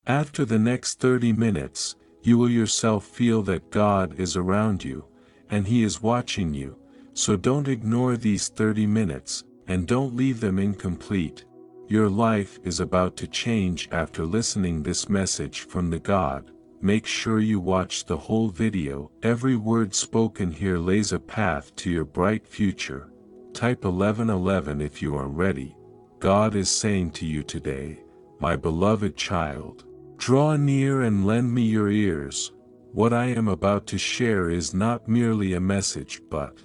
After the next 30 minutes, you will yourself feel that God is around you, and He is watching you, so don't ignore these 30 minutes, and don't leave them incomplete. Your life is about to change after listening this message from the God. Make sure you watch the whole video. Every word spoken here lays a path to your bright future. Type 1111 if you are ready. God is saying to you today, my beloved child, draw near and lend me your ears. What I am about to share is not merely a message but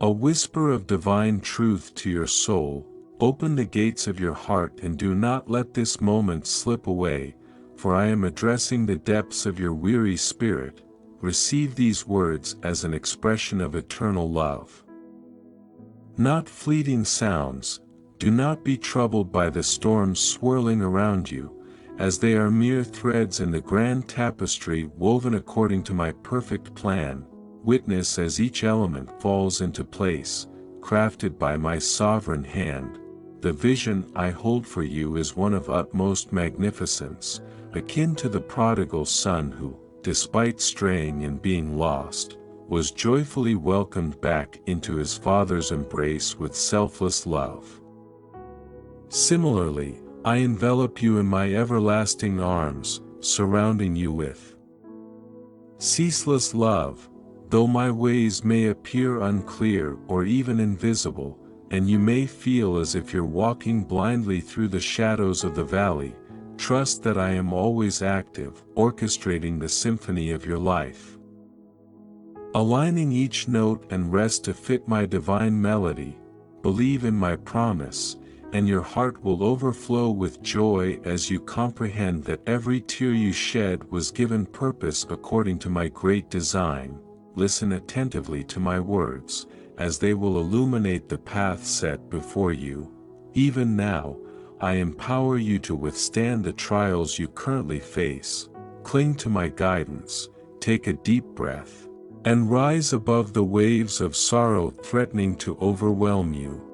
a whisper of divine truth to your soul. Open the gates of your heart and do not let this moment slip away, for I am addressing the depths of your weary spirit. Receive these words as an expression of eternal love. Not fleeting sounds. Do not be troubled by the storms swirling around you, as they are mere threads in the grand tapestry woven according to my perfect plan. Witness as each element falls into place, crafted by my sovereign hand. The vision I hold for you is one of utmost magnificence, akin to the prodigal son who, despite straying and being lost, was joyfully welcomed back into his father's embrace with selfless love. Similarly, I envelop you in my everlasting arms, surrounding you with ceaseless love. Though my ways may appear unclear or even invisible, and you may feel as if you're walking blindly through the shadows of the valley, trust that I am always active, orchestrating the symphony of your life. Aligning each note and rest to fit my divine melody. Believe in my promise, and your heart will overflow with joy as you comprehend that every tear you shed was given purpose according to my great design. Listen attentively to my words, as they will illuminate the path set before you. Even now, I empower you to withstand the trials you currently face. Cling to my guidance, take a deep breath, and rise above the waves of sorrow threatening to overwhelm you.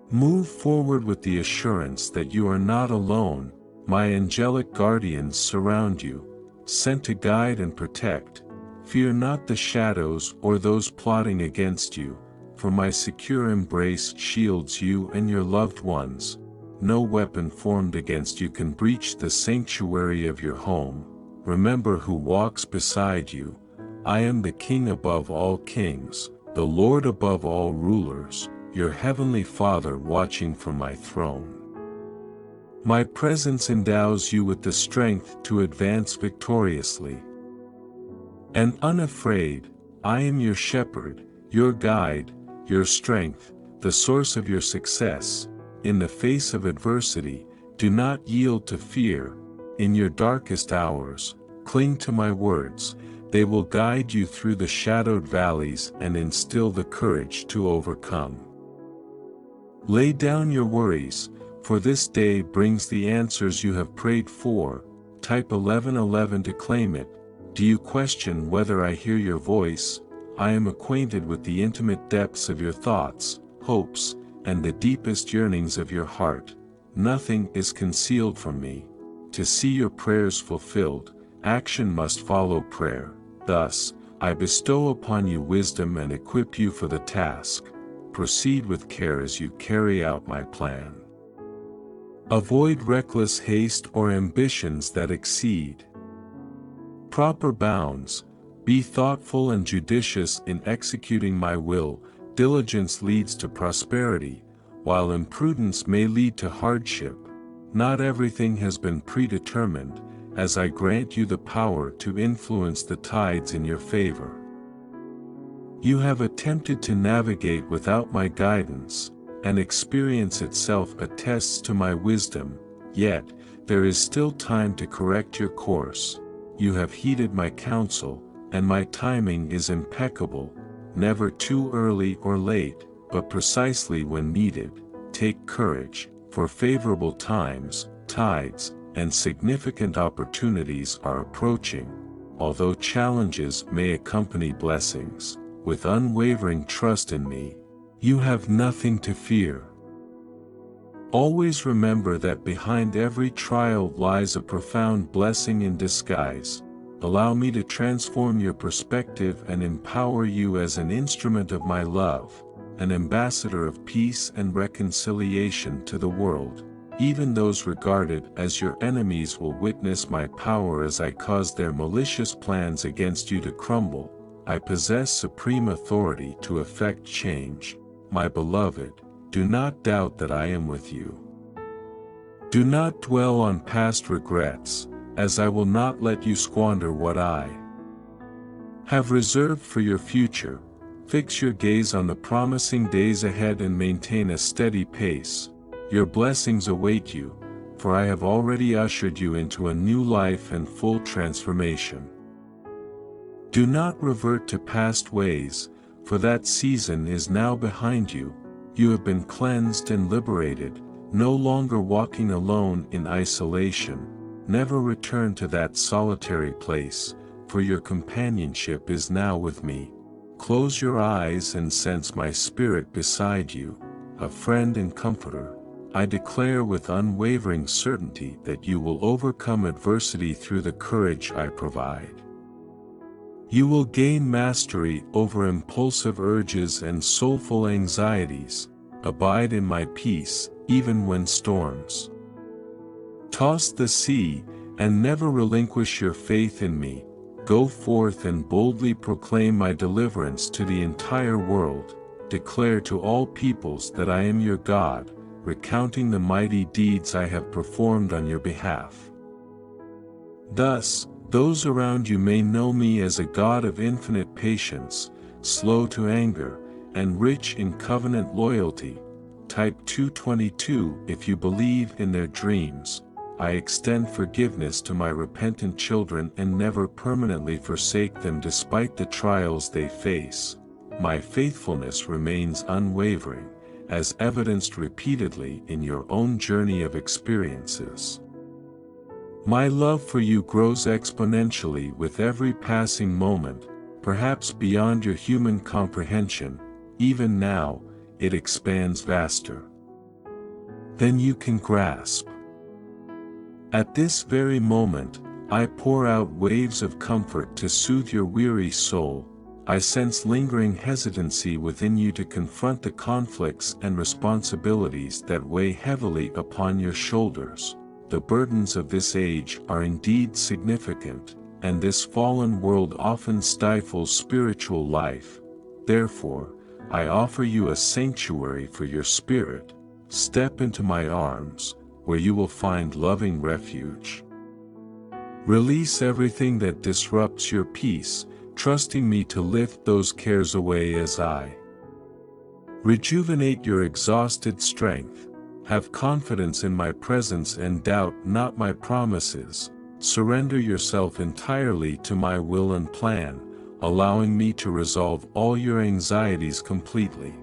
Move forward with the assurance that you are not alone. My angelic guardians surround you, sent to guide and protect. Fear not the shadows or those plotting against you, for my secure embrace shields you and your loved ones. No weapon formed against you can breach the sanctuary of your home. Remember who walks beside you. I am the King above all kings, the Lord above all rulers, your heavenly Father watching from my throne. My presence endows you with the strength to advance victoriously. And unafraid, I am your shepherd, your guide, your strength, the source of your success. In the face of adversity, do not yield to fear. In your darkest hours, cling to my words. They will guide you through the shadowed valleys and instill the courage to overcome. Lay down your worries, for this day brings the answers you have prayed for. Type 1111 to claim it. Do you question whether I hear your voice? I am acquainted with the intimate depths of your thoughts, hopes, and the deepest yearnings of your heart. Nothing is concealed from me. To see your prayers fulfilled, action must follow prayer. Thus, I bestow upon you wisdom and equip you for the task. Proceed with care as you carry out my plan. Avoid reckless haste or ambitions that exceed proper bounds. Be thoughtful and judicious in executing my will. Diligence leads to prosperity, while imprudence may lead to hardship. Not everything has been predetermined, as I grant you the power to influence the tides in your favor. You have attempted to navigate without my guidance, and experience itself attests to my wisdom, yet, there is still time to correct your course. You have heeded my counsel, and my timing is impeccable, never too early or late, but precisely when needed. Take courage, for favorable times, tides, and significant opportunities are approaching. Although challenges may accompany blessings, with unwavering trust in me, you have nothing to fear. Always remember that behind every trial lies a profound blessing in disguise. Allow me to transform your perspective and empower you as an instrument of my love, an ambassador of peace and reconciliation to the world. Even those regarded as your enemies will witness my power as I cause their malicious plans against you to crumble. I possess supreme authority to effect change. My beloved, do not doubt that I am with you. Do not dwell on past regrets, as I will not let you squander what I have reserved for your future. Fix your gaze on the promising days ahead and maintain a steady pace. Your blessings await you, for I have already ushered you into a new life and full transformation. Do not revert to past ways, for that season is now behind you. You have been cleansed and liberated, no longer walking alone in isolation. Never return to that solitary place, for your companionship is now with me. Close your eyes and sense my spirit beside you, a friend and comforter. I declare with unwavering certainty that you will overcome adversity through the courage I provide. You will gain mastery over impulsive urges and soulful anxieties. Abide in my peace, even when storms toss the sea, and never relinquish your faith in me. Go forth and boldly proclaim my deliverance to the entire world. Declare to all peoples that I am your God, recounting the mighty deeds I have performed on your behalf. Thus, those around you may know me as a God of infinite patience, slow to anger, and rich in covenant loyalty. Type 222 if you believe in their dreams. I extend forgiveness to my repentant children and never permanently forsake them despite the trials they face. My faithfulness remains unwavering, as evidenced repeatedly in your own journey of experiences. My love for you grows exponentially with every passing moment, perhaps beyond your human comprehension. Even now, it expands vaster than you can grasp. At this very moment, I pour out waves of comfort to soothe your weary soul. I sense lingering hesitancy within you to confront the conflicts and responsibilities that weigh heavily upon your shoulders. The burdens of this age are indeed significant, and this fallen world often stifles spiritual life. Therefore, I offer you a sanctuary for your spirit. Step into my arms, where you will find loving refuge. Release everything that disrupts your peace, trusting me to lift those cares away as I rejuvenate your exhausted strength. Have confidence in my presence and doubt not my promises. Surrender yourself entirely to my will and plan, allowing me to resolve all your anxieties completely.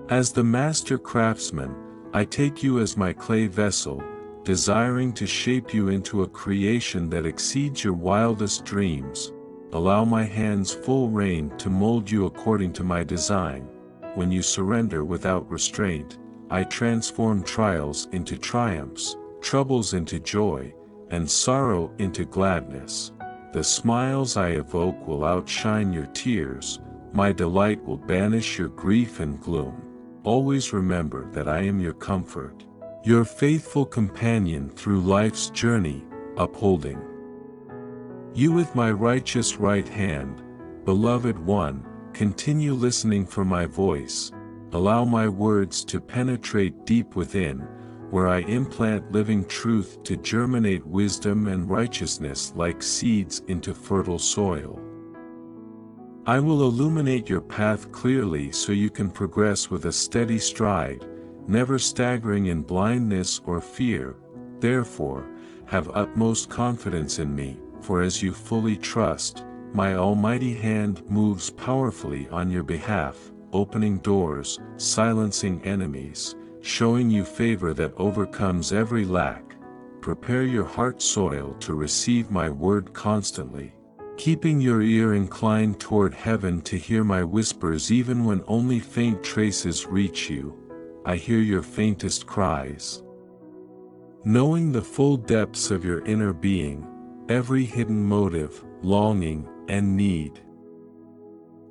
As the master craftsman, I take you as my clay vessel, desiring to shape you into a creation that exceeds your wildest dreams. Allow my hands full rein to mold you according to my design. When you surrender without restraint, I transform trials into triumphs, troubles into joy, and sorrow into gladness. The smiles I evoke will outshine your tears. My delight will banish your grief and gloom. Always remember that I am your comfort, your faithful companion through life's journey, upholding you with my righteous right hand. Beloved one, continue listening for my voice. Allow my words to penetrate deep within, where I implant living truth to germinate wisdom and righteousness like seeds into fertile soil. I will illuminate your path clearly so you can progress with a steady stride, never staggering in blindness or fear. Therefore, have utmost confidence in me, for as you fully trust, my almighty hand moves powerfully on your behalf, opening doors, silencing enemies, showing you favor that overcomes every lack. Prepare your heart soil to receive my word constantly, keeping your ear inclined toward heaven to hear my whispers even when only faint traces reach you. I hear your faintest cries. Knowing the full depths of your inner being, every hidden motive, longing, and need.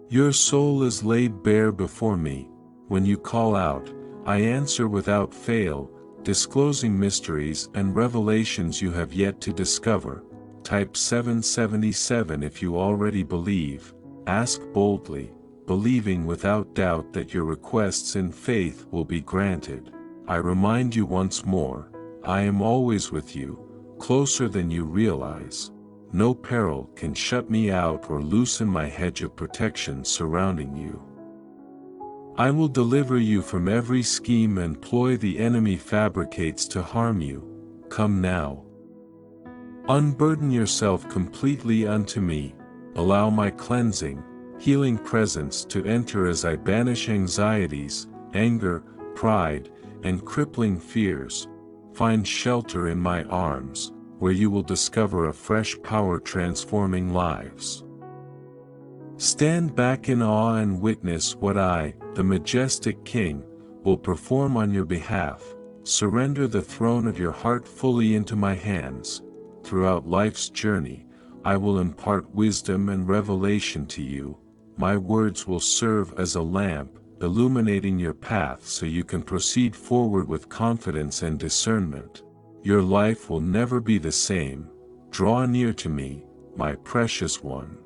Your soul is laid bare before me. When you call out, I answer without fail, disclosing mysteries and revelations you have yet to discover. Type 777 if you already believe. Ask boldly, believing without doubt that your requests in faith will be granted. I remind you once more, I am always with you, closer than you realize. No peril can shut me out or loosen my hedge of protection surrounding you. I will deliver you from every scheme and ploy the enemy fabricates to harm you. Come now. Unburden yourself completely unto me. Allow my cleansing, healing presence to enter as I banish anxieties, anger, pride, and crippling fears. Find shelter in my arms, where you will discover a fresh power transforming lives. Stand back in awe and witness what I, the majestic King, will perform on your behalf. Surrender the throne of your heart fully into my hands. Throughout life's journey, I will impart wisdom and revelation to you. My words will serve as a lamp, illuminating your path so you can proceed forward with confidence and discernment. Your life will never be the same. Draw near to me, my precious one.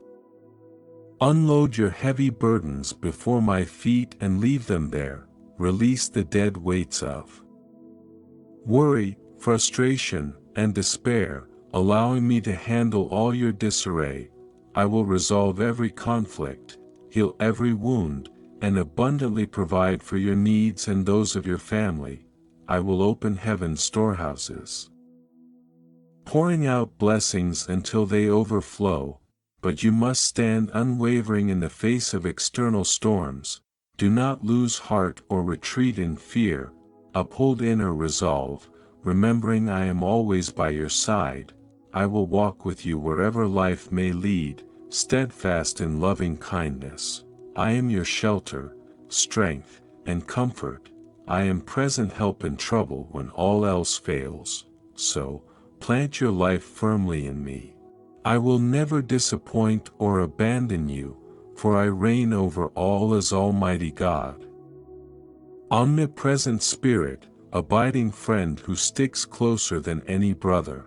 Unload your heavy burdens before my feet and leave them there. Release the dead weights of worry, frustration, and despair, allowing me to handle all your disarray. I will resolve every conflict, heal every wound, and abundantly provide for your needs and those of your family. I will open heaven's storehouses, pouring out blessings until they overflow. But you must stand unwavering in the face of external storms. Do not lose heart or retreat in fear. Uphold inner resolve, remembering I am always by your side. I will walk with you wherever life may lead, steadfast in loving kindness. I am your shelter, strength, and comfort. I am present help in trouble when all else fails. So, plant your life firmly in me. I will never disappoint or abandon you, for I reign over all as Almighty God. Omnipresent Spirit, abiding friend who sticks closer than any brother.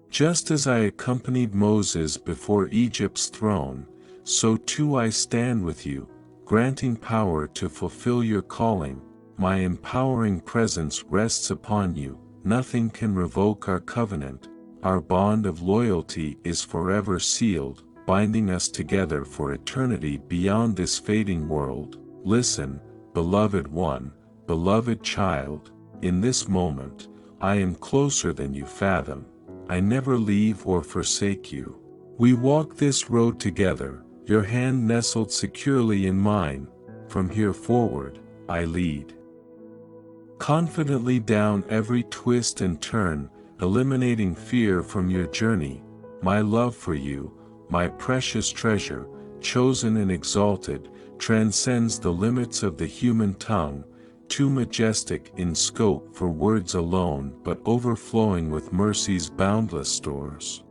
Just as I accompanied Moses before Egypt's throne, so too I stand with you, granting power to fulfill your calling. My empowering presence rests upon you. Nothing can revoke our covenant. Our bond of loyalty is forever sealed, binding us together for eternity beyond this fading world. Listen, beloved one, beloved child, in this moment, I am closer than you fathom. I never leave or forsake you. We walk this road together, your hand nestled securely in mine. From here forward, I lead confidently down every twist and turn, eliminating fear from your journey. My love for you, my precious treasure, chosen and exalted, transcends the limits of the human tongue, too majestic in scope for words alone but overflowing with mercy's boundless stores.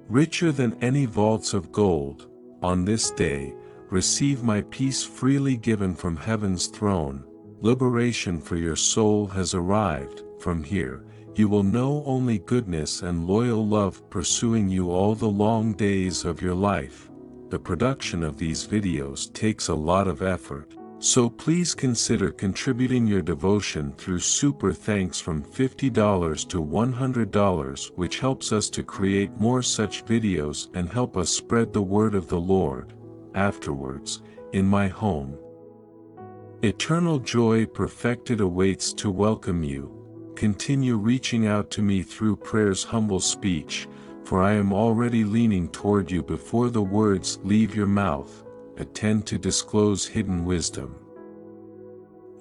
Richer than any vaults of gold, on this day, receive my peace freely given from heaven's throne. Liberation for your soul has arrived. From here, you will know only goodness and loyal love pursuing you all the long days of your life. The production of these videos takes a lot of effort, so please consider contributing your devotion through super thanks from $50 to $100, which helps us to create more such videos and help us spread the word of the Lord. Afterwards, in my home, eternal joy perfected awaits to welcome you. Continue reaching out to me through prayer's humble speech, for I am already leaning toward you before the words leave your mouth. Attend to disclose hidden wisdom.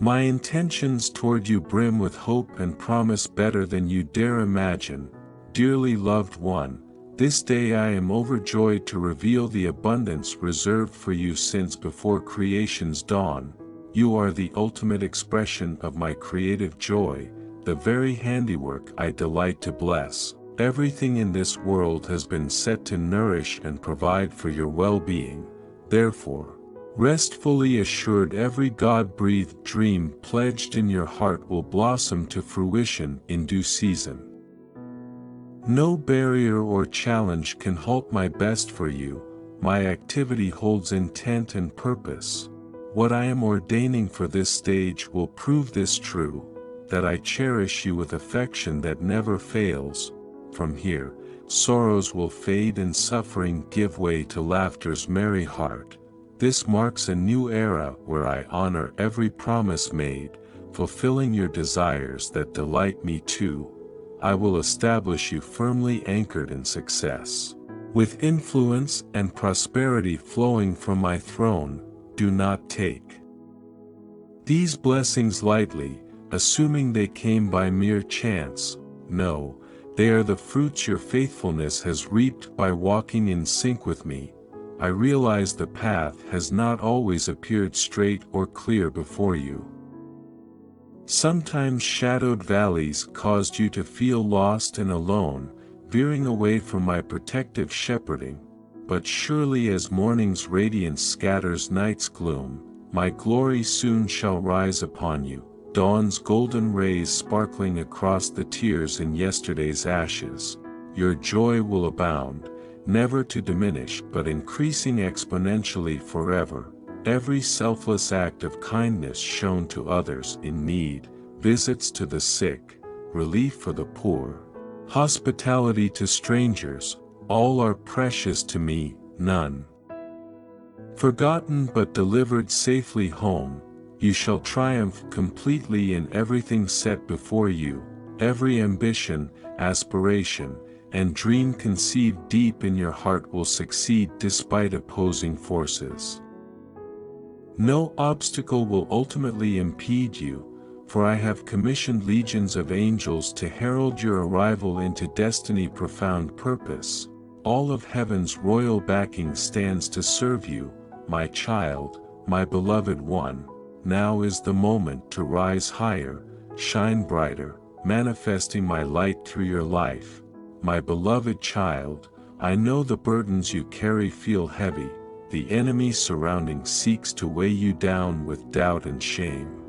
My intentions toward you brim with hope and promise better than you dare imagine. Dearly loved one, this day I am overjoyed to reveal the abundance reserved for you since before creation's dawn. You are the ultimate expression of my creative joy, the very handiwork I delight to bless. Everything in this world has been set to nourish and provide for your well-being. Therefore, rest fully assured every God-breathed dream pledged in your heart will blossom to fruition in due season. No barrier or challenge can halt my best for you. My activity holds intent and purpose. What I am ordaining for this stage will prove this true, that I cherish you with affection that never fails. From here, sorrows will fade and suffering give way to laughter's merry heart. This marks a new era where I honor every promise made, fulfilling your desires that delight me too. I will establish you firmly anchored in success. With influence and prosperity flowing from my throne, do not take these blessings lightly, assuming they came by mere chance. No, they are the fruits your faithfulness has reaped by walking in sync with me. I realize the path has not always appeared straight or clear before you. Sometimes shadowed valleys caused you to feel lost and alone, veering away from my protective shepherding. But surely as morning's radiance scatters night's gloom, my glory soon shall rise upon you, dawn's golden rays sparkling across the tears in yesterday's ashes. Your joy will abound, never to diminish but increasing exponentially forever. Every selfless act of kindness shown to others in need, visits to the sick, relief for the poor, hospitality to strangers, all are precious to me, none forgotten but delivered safely home. You shall triumph completely in everything set before you. Every ambition, aspiration, and dream conceived deep in your heart will succeed despite opposing forces. No obstacle will ultimately impede you, for I have commissioned legions of angels to herald your arrival into destiny. Profound purpose. All of heaven's royal backing stands to serve you, my child, my beloved one. Now is the moment to rise higher, shine brighter, manifesting my light through your life. My beloved child, I know the burdens you carry feel heavy. The enemy surrounding seeks to weigh you down with doubt and shame.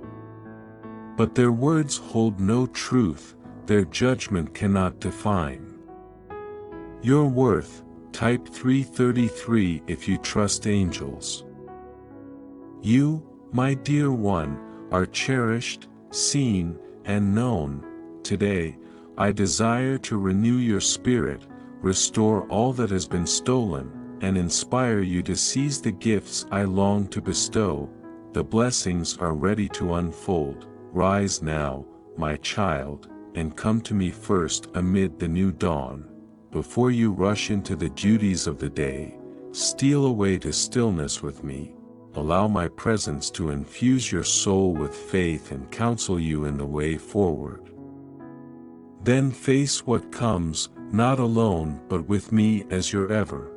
But their words hold no truth, their judgment cannot define your worth. Type 333 if you trust angels. You, my dear one, are cherished, seen, and known. Today, I desire to renew your spirit, restore all that has been stolen, and inspire you to seize the gifts I long to bestow. The blessings are ready to unfold. Rise now, my child, and come to me first amid the new dawn. Before you rush into the duties of the day, steal away to stillness with me. Allow my presence to infuse your soul with faith and counsel you in the way forward. Then face what comes, not alone but with me as your ever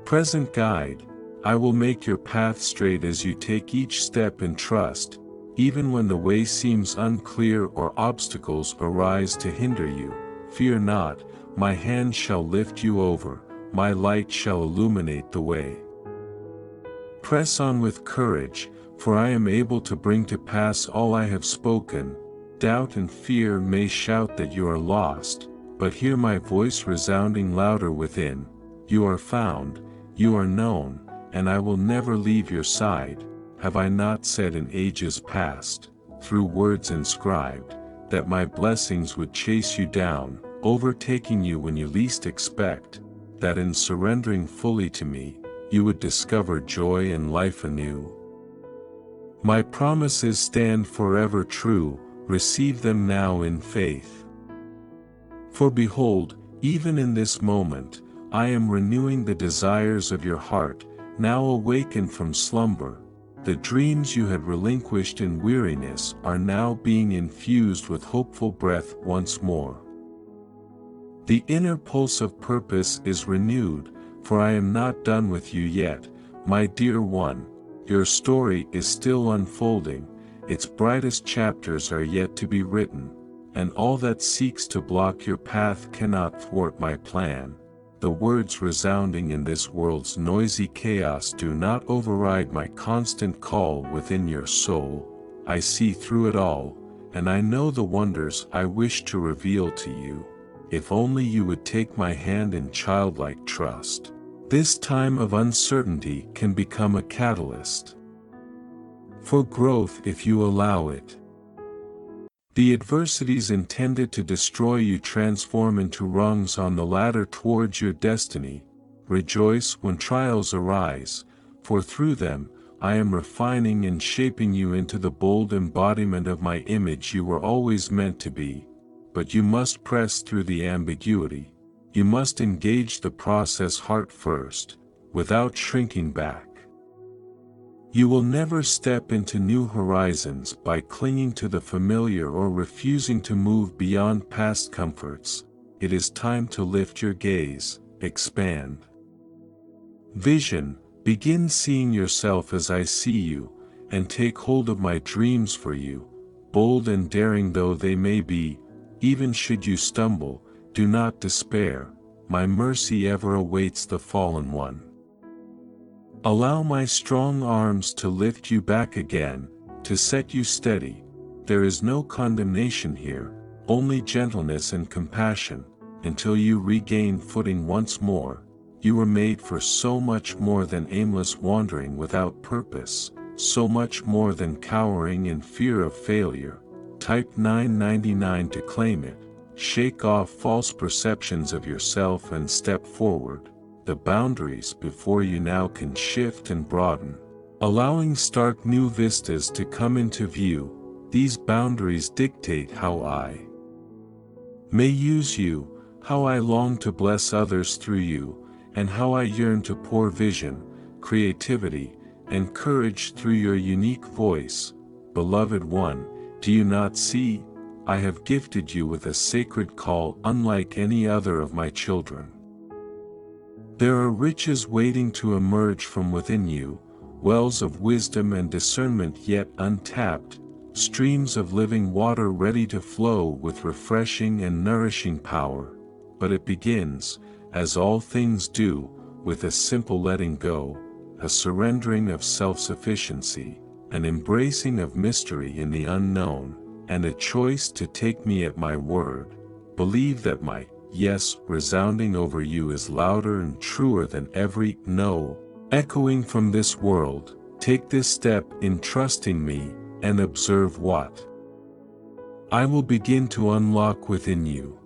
present guide. I will make your path straight as you take each step in trust, even when the way seems unclear or obstacles arise to hinder you. Fear not, my hand shall lift you over, my light shall illuminate the way. Press on with courage, for I am able to bring to pass all I have spoken. Doubt and fear may shout that you are lost, but hear my voice resounding louder within. You are found, you are known, and I will never leave your side. Have I not said in ages past, through words inscribed, that my blessings would chase you down, overtaking you when you least expect, that in surrendering fully to me, you would discover joy and life anew? My promises stand forever true, receive them now in faith. For behold, even in this moment, I am renewing the desires of your heart, now awakened from slumber. The dreams you had relinquished in weariness are now being infused with hopeful breath once more. The inner pulse of purpose is renewed, for I am not done with you yet, my dear one. Your story is still unfolding, its brightest chapters are yet to be written, and all that seeks to block your path cannot thwart my plan. The words resounding in this world's noisy chaos do not override my constant call within your soul. I see through it all, and I know the wonders I wish to reveal to you. If only you would take my hand in childlike trust. This time of uncertainty can become a catalyst for growth if you allow it. The adversities intended to destroy you transform into rungs on the ladder towards your destiny. Rejoice when trials arise, for through them, I am refining and shaping you into the bold embodiment of my image you were always meant to be. But you must press through the ambiguity. You must engage the process heart first, without shrinking back. You will never step into new horizons by clinging to the familiar or refusing to move beyond past comforts. It is time to lift your gaze, expand. Vision, begin seeing yourself as I see you, and take hold of my dreams for you, bold and daring though they may be. Even should you stumble, do not despair, my mercy ever awaits the fallen one. Allow my strong arms to lift you back again, to set you steady. There is no condemnation here, only gentleness and compassion, until you regain footing once more. You were made for so much more than aimless wandering without purpose, so much more than cowering in fear of failure. Type 999 to claim it. Shake off false perceptions of yourself and step forward. The boundaries before you now can shift and broaden, allowing stark new vistas to come into view. These boundaries dictate how I may use you, how I long to bless others through you, and how I yearn to pour vision, creativity, and courage through your unique voice. Beloved one, do you not see? I have gifted you with a sacred call unlike any other of my children. There are riches waiting to emerge from within you, wells of wisdom and discernment yet untapped, streams of living water ready to flow with refreshing and nourishing power. But it begins, as all things do, with a simple letting go, a surrendering of self-sufficiency, an embracing of mystery in the unknown, and a choice to take me at my word. Believe that my yes resounding over you is louder and truer than every no echoing from this world. Take this step in trusting me, and observe what I will begin to unlock within you.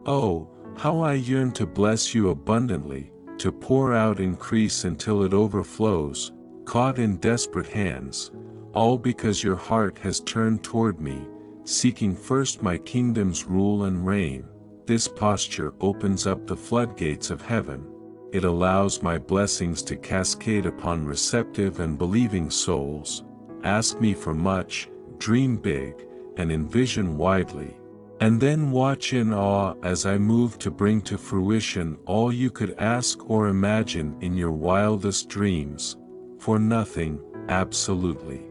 Oh, how I yearn to bless you abundantly, to pour out increase until it overflows, caught in desperate hands, all because your heart has turned toward me, seeking first my kingdom's rule and reign. This posture opens up the floodgates of heaven. It allows my blessings to cascade upon receptive and believing souls. Ask me for much, dream big, and envision widely. And then watch in awe as I move to bring to fruition all you could ask or imagine in your wildest dreams. For nothing, absolutely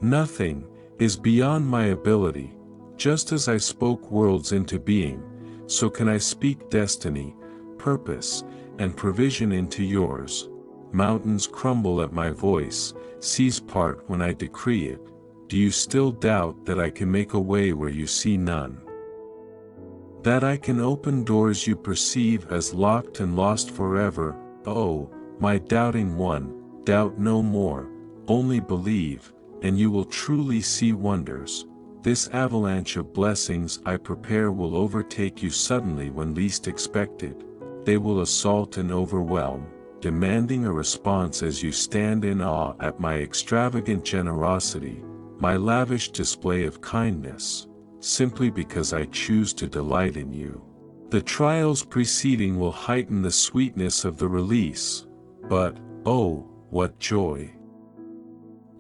nothing, is beyond my ability. Just as I spoke worlds into being, so can I speak destiny, purpose, and provision into yours. Mountains crumble at my voice, seas part when I decree it. Do you still doubt that I can make a way where you see none? That I can open doors you perceive as locked and lost forever? Oh, my doubting one, doubt no more, only believe, and you will truly see wonders. This avalanche of blessings I prepare will overtake you suddenly when least expected. They will assault and overwhelm, demanding a response as you stand in awe at my extravagant generosity, my lavish display of kindness, simply because I choose to delight in you. The trials preceding will heighten the sweetness of the release, but, oh, what joy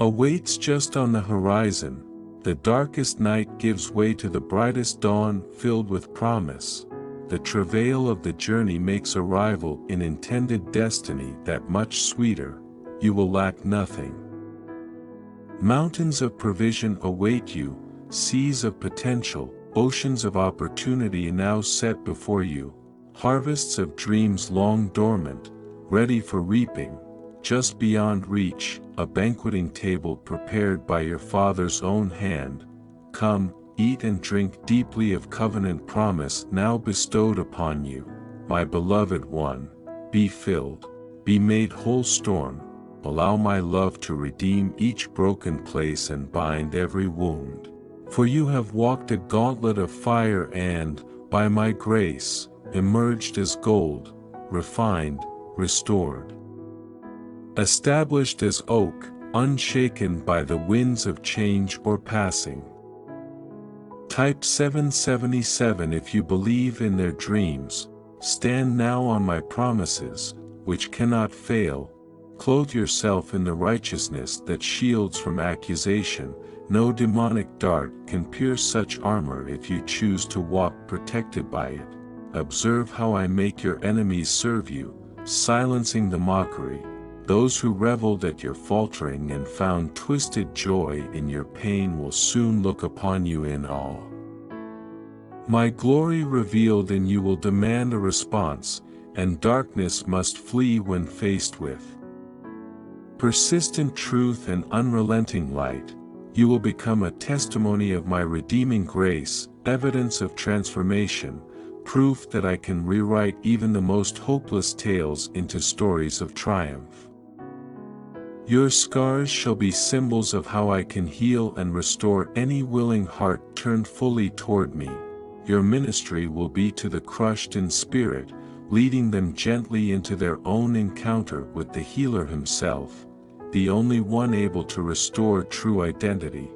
awaits just on the horizon. The darkest night gives way to the brightest dawn filled with promise. The travail of the journey makes arrival in intended destiny that much sweeter. you will lack nothing. Mountains of provision await you, seas of potential, oceans of opportunity now set before you, harvests of dreams long dormant, ready for reaping, just beyond reach, a banqueting table prepared by your Father's own hand. Come, eat and drink deeply of covenant promise now bestowed upon you, my beloved one. Be filled, be made whole. Storm, allow my love to redeem each broken place and bind every wound. For you have walked a gauntlet of fire and, by my grace, emerged as gold, refined, restored. Established as oak, unshaken by the winds of change or passing. Type 777 if you believe in their dreams. Stand now on my promises, which cannot fail. Clothe yourself in the righteousness that shields from accusation. No demonic dart can pierce such armor if you choose to walk protected by it. Observe how I make your enemies serve you, silencing the mockery. Those who reveled at your faltering and found twisted joy in your pain will soon look upon you in awe. My glory revealed in you will demand a response, and darkness must flee when faced with persistent truth and unrelenting light. You will become a testimony of my redeeming grace, evidence of transformation, proof that I can rewrite even the most hopeless tales into stories of triumph. Your scars shall be symbols of how I can heal and restore any willing heart turned fully toward me. Your ministry will be to the crushed in spirit, leading them gently into their own encounter with the healer himself, the only one able to restore true identity.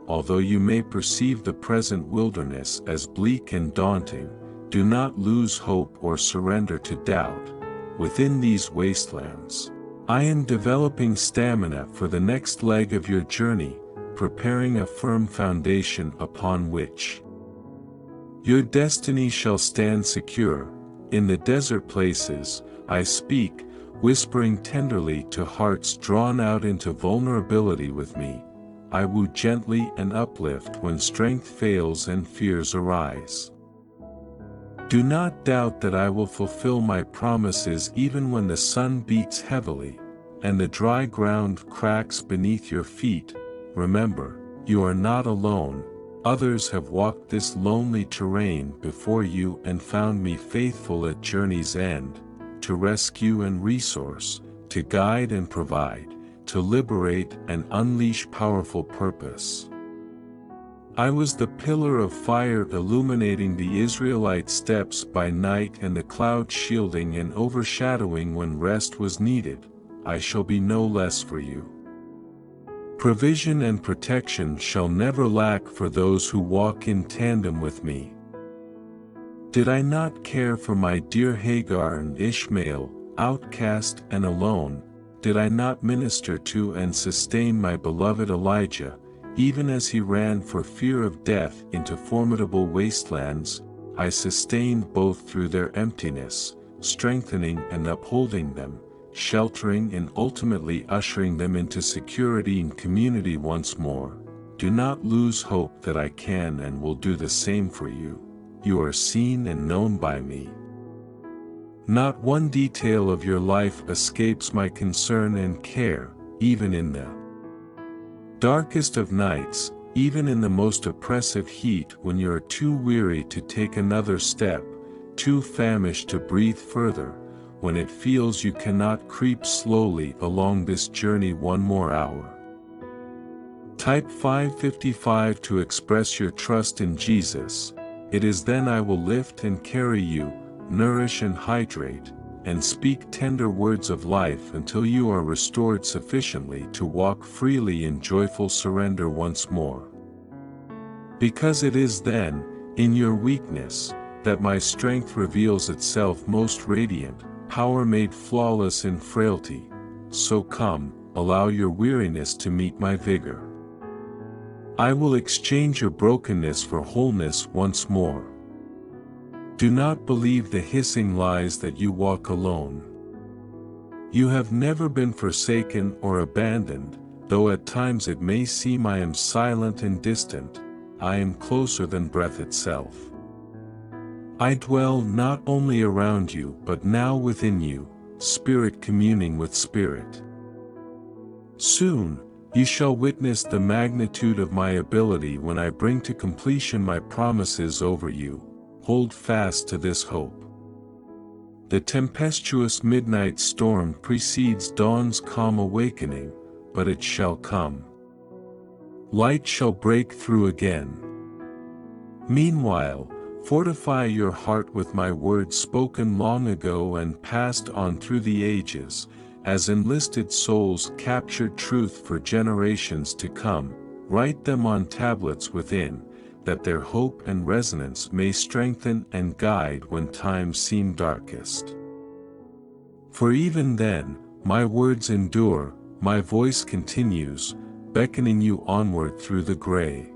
Although you may perceive the present wilderness as bleak and daunting, do not lose hope or surrender to doubt. Within these wastelands, I am developing stamina for the next leg of your journey, preparing a firm foundation upon which your destiny shall stand secure. In the desert places, I speak, whispering tenderly to hearts drawn out into vulnerability with me. I woo gently and uplift when strength fails and fears arise. Do not doubt that I will fulfill my promises even when the sun beats heavily, and the dry ground cracks beneath your feet. Remember, you are not alone. Others have walked this lonely terrain before you and found me faithful at journey's end, to rescue and resource, to guide and provide, to liberate and unleash powerful purpose. I was the pillar of fire illuminating the Israelite steps by night and the cloud shielding and overshadowing when rest was needed. I shall be no less for you. Provision and protection shall never lack for those who walk in tandem with me. Did I not care for my dear Hagar and Ishmael, outcast and alone? Did I not minister to and sustain my beloved Elijah, even as he ran for fear of death into formidable wastelands? I sustained both through their emptiness, strengthening and upholding them, sheltering and ultimately ushering them into security and community once more. Do not lose hope that I can and will do the same for you. You are seen and known by me. Not one detail of your life escapes my concern and care, even in the darkest of nights, even in the most oppressive heat when you are too weary to take another step, too famished to breathe further, when it feels you cannot creep slowly along this journey one more hour. Type 555 to express your trust in Jesus. It is then I will lift and carry you, nourish and hydrate, and speak tender words of life until you are restored sufficiently to walk freely in joyful surrender once more. Because it is then, in your weakness, that my strength reveals itself most radiant, power made flawless in frailty. So come, allow your weariness to meet my vigor. I will exchange your brokenness for wholeness once more. Do not believe the hissing lies that you walk alone. You have never been forsaken or abandoned, though at times it may seem I am silent and distant. I am closer than breath itself. I dwell not only around you but now within you, spirit communing with spirit. Soon, you shall witness the magnitude of my ability when I bring to completion my promises over you. Hold fast to this hope. The tempestuous midnight storm precedes dawn's calm awakening, but it shall come. Light shall break through again. Meanwhile, fortify your heart with my words spoken long ago and passed on through the ages, as enlisted souls captured truth for generations to come. Write them on tablets within, that their hope and resonance may strengthen and guide when times seem darkest. For even then, my words endure, my voice continues, beckoning you onward through the gray.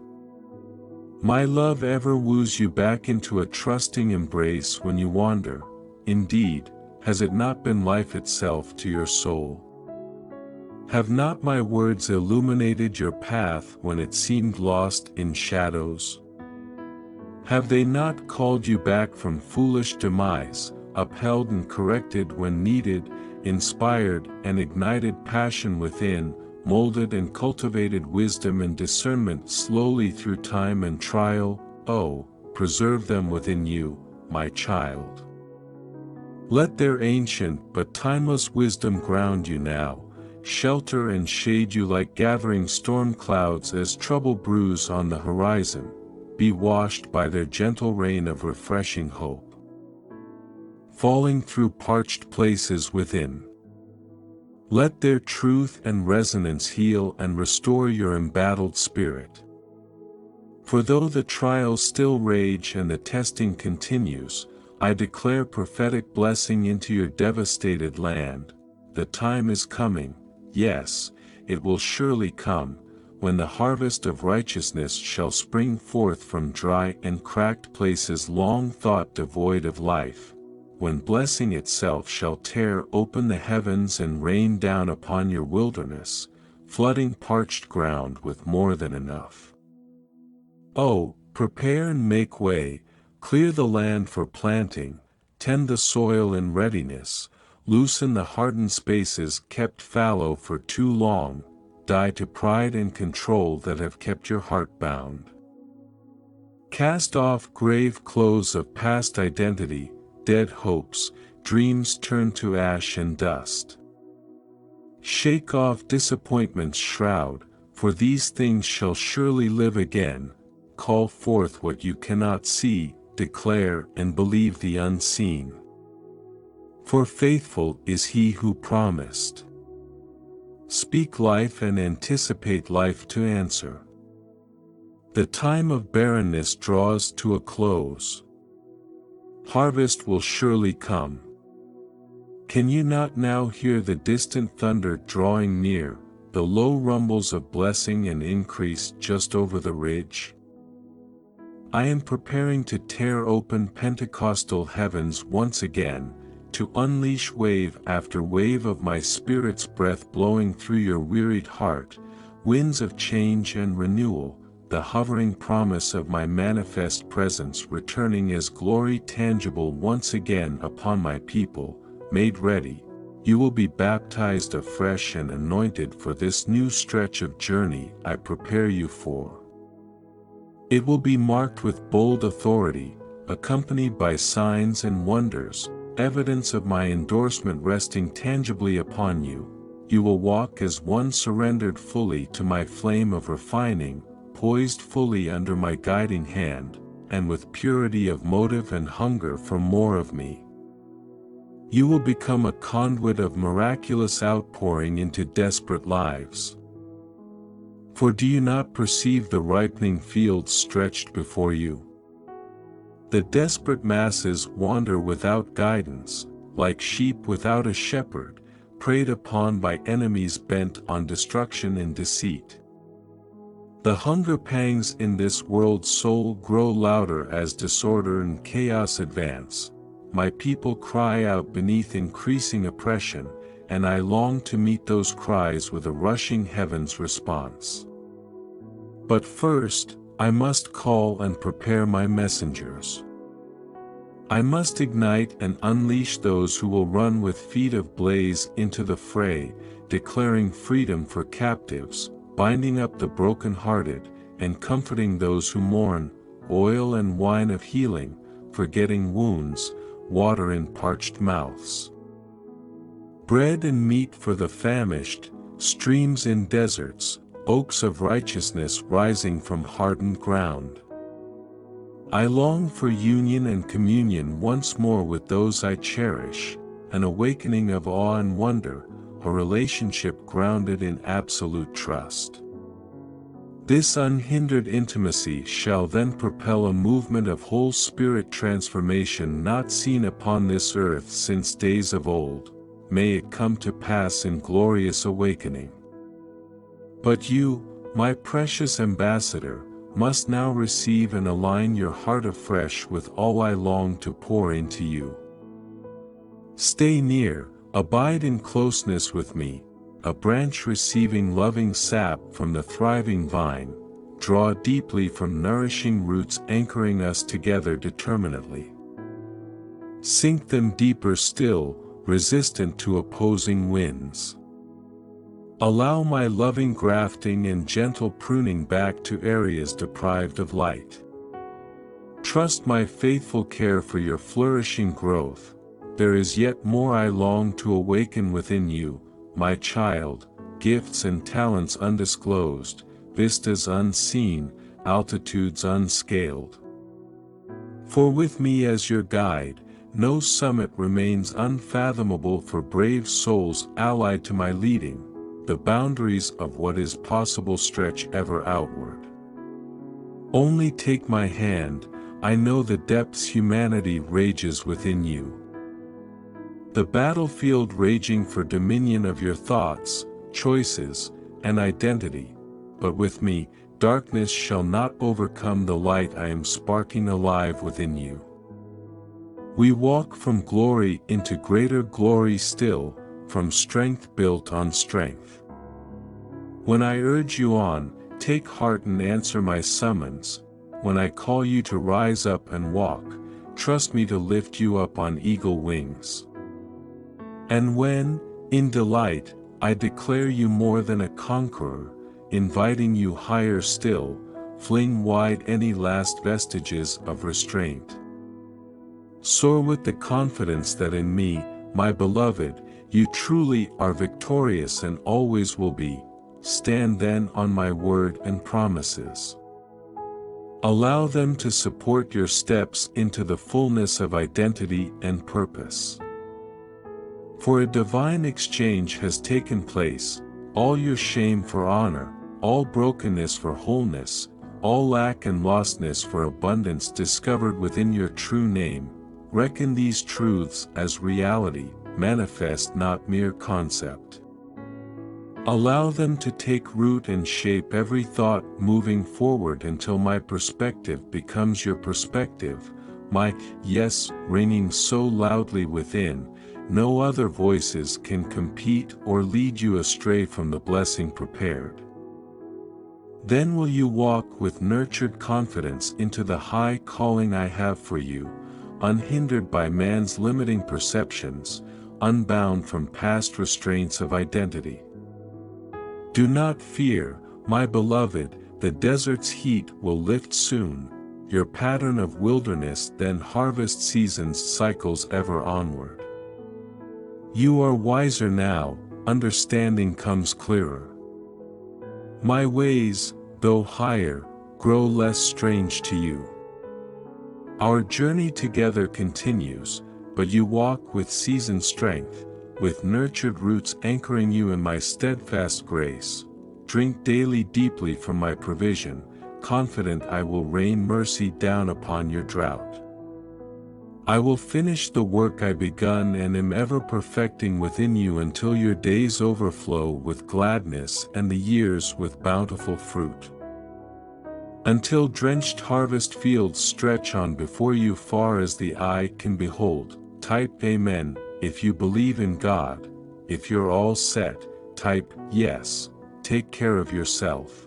My love ever woos you back into a trusting embrace when you wander. Indeed, has it not been life itself to your soul? Have not my words illuminated your path when it seemed lost in shadows? Have they not called you back from foolish demise, upheld and corrected when needed, inspired and ignited passion within, molded and cultivated wisdom and discernment slowly through time and trial? Oh, preserve them within you, my child. Let their ancient but timeless wisdom ground you now, shelter and shade you like gathering storm clouds as trouble brews on the horizon. Be washed by their gentle rain of refreshing hope, falling through parched places within. Let their truth and resonance heal and restore your embattled spirit. For though the trials still rage and the testing continues, I declare prophetic blessing into your devastated land. The time is coming, yes, it will surely come, when the harvest of righteousness shall spring forth from dry and cracked places long thought devoid of life, when blessing itself shall tear open the heavens and rain down upon your wilderness, flooding parched ground with more than enough. Oh, prepare and make way, clear the land for planting, tend the soil in readiness, loosen the hardened spaces kept fallow for too long, die to pride and control that have kept your heart bound. Cast off grave clothes of past identity, dead hopes, dreams turn to ash and dust. Shake off disappointment's shroud, for these things shall surely live again. Call forth what you cannot see, declare and believe the unseen. For faithful is he who promised. Speak life and anticipate life to answer. The time of barrenness draws to a close. Harvest will surely come. Can you not now hear the distant thunder drawing near, the low rumbles of blessing and increase just over the ridge? I am preparing to tear open Pentecostal heavens once again, to unleash wave after wave of my Spirit's breath blowing through your wearied heart, winds of change and renewal, the hovering promise of my manifest presence returning as glory tangible once again upon my people, made ready. You will be baptized afresh and anointed for this new stretch of journey I prepare you for. It will be marked with bold authority, accompanied by signs and wonders, evidence of my endorsement resting tangibly upon you. You will walk as one surrendered fully to my flame of refining, poised fully under my guiding hand, and with purity of motive and hunger for more of me. You will become a conduit of miraculous outpouring into desperate lives. For do you not perceive the ripening fields stretched before you? The desperate masses wander without guidance, like sheep without a shepherd, preyed upon by enemies bent on destruction and deceit. The hunger pangs in this world's soul grow louder as disorder and chaos advance. My people cry out beneath increasing oppression, and I long to meet those cries with a rushing heaven's response. But first, I must call and prepare my messengers. I must ignite and unleash those who will run with feet of blaze into the fray, declaring freedom for captives, binding up the broken-hearted, and comforting those who mourn, oil and wine of healing, forgetting wounds, water in parched mouths. Bread and meat for the famished, streams in deserts, oaks of righteousness rising from hardened ground. I long for union and communion once more with those I cherish, an awakening of awe and wonder, a relationship grounded in absolute trust. This unhindered intimacy shall then propel a movement of whole spirit transformation not seen upon this earth since days of old. May it come to pass in glorious awakening. But you, my precious ambassador, must now receive and align your heart afresh with all I long to pour into you. Stay near, abide in closeness with me, a branch receiving loving sap from the thriving vine, draw deeply from nourishing roots anchoring us together determinately. Sink them deeper still, resistant to opposing winds. Allow my loving grafting and gentle pruning back to areas deprived of light. Trust my faithful care for your flourishing growth. There is yet more I long to awaken within you, my child, gifts and talents undisclosed, vistas unseen, altitudes unscaled. For with me as your guide, no summit remains unfathomable for brave souls allied to my leading. The boundaries of what is possible stretch ever outward. Only take my hand, I know the depths humanity rages within you. The battlefield raging for dominion of your thoughts, choices, and identity, but with me, darkness shall not overcome the light I am sparking alive within you. We walk from glory into greater glory still, from strength built on strength. When I urge you on, take heart and answer my summons. When I call you to rise up and walk, trust me to lift you up on eagle wings. And when, in delight, I declare you more than a conqueror, inviting you higher still, fling wide any last vestiges of restraint. Soar with the confidence that in me, my beloved, you truly are victorious and always will be. Stand then on my word and promises. Allow them to support your steps into the fullness of identity and purpose. For a divine exchange has taken place, all your shame for honor, all brokenness for wholeness, all lack and lostness for abundance discovered within your true name. Reckon these truths as reality, manifest not mere concept. Allow them to take root and shape every thought moving forward until my perspective becomes your perspective, my yes ringing so loudly within, no other voices can compete or lead you astray from the blessing prepared. Then will you walk with nurtured confidence into the high calling I have for you, unhindered by man's limiting perceptions, unbound from past restraints of identity. Do not fear, my beloved, the desert's heat will lift soon, your pattern of wilderness then harvest seasons cycles ever onward. You are wiser now, understanding comes clearer. My ways, though higher, grow less strange to you. Our journey together continues, but you walk with seasoned strength, with nurtured roots anchoring you in my steadfast grace. Drink daily deeply from my provision, confident I will rain mercy down upon your drought. I will finish the work I begun and am ever perfecting within you until your days overflow with gladness and the years with bountiful fruit. Until drenched harvest fields stretch on before you far as the eye can behold. Type Amen, if you believe in God, if you're all set, type yes, take care of yourself.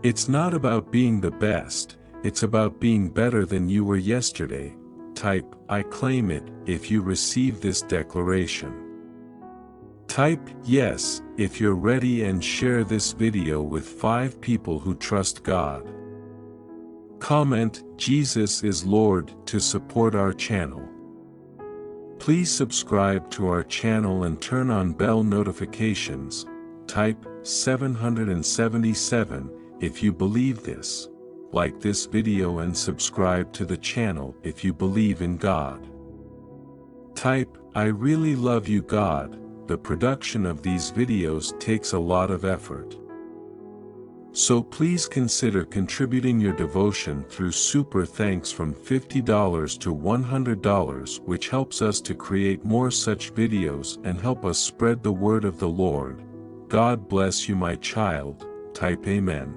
It's not about being the best, it's about being better than you were yesterday. Type I claim it if you receive this declaration. Type yes if you're ready and share this video with 5 people who trust God. Comment Jesus is Lord to support our channel. Please subscribe to our channel and turn on bell notifications. Type 777 if you believe this. Like this video and subscribe to the channel if you believe in God. Type I really love you God. The production of these videos takes a lot of effort. So please consider contributing your devotion through super thanks from $50 to $100, which helps us to create more such videos and help us spread the word of the Lord. God bless you my child. Type Amen.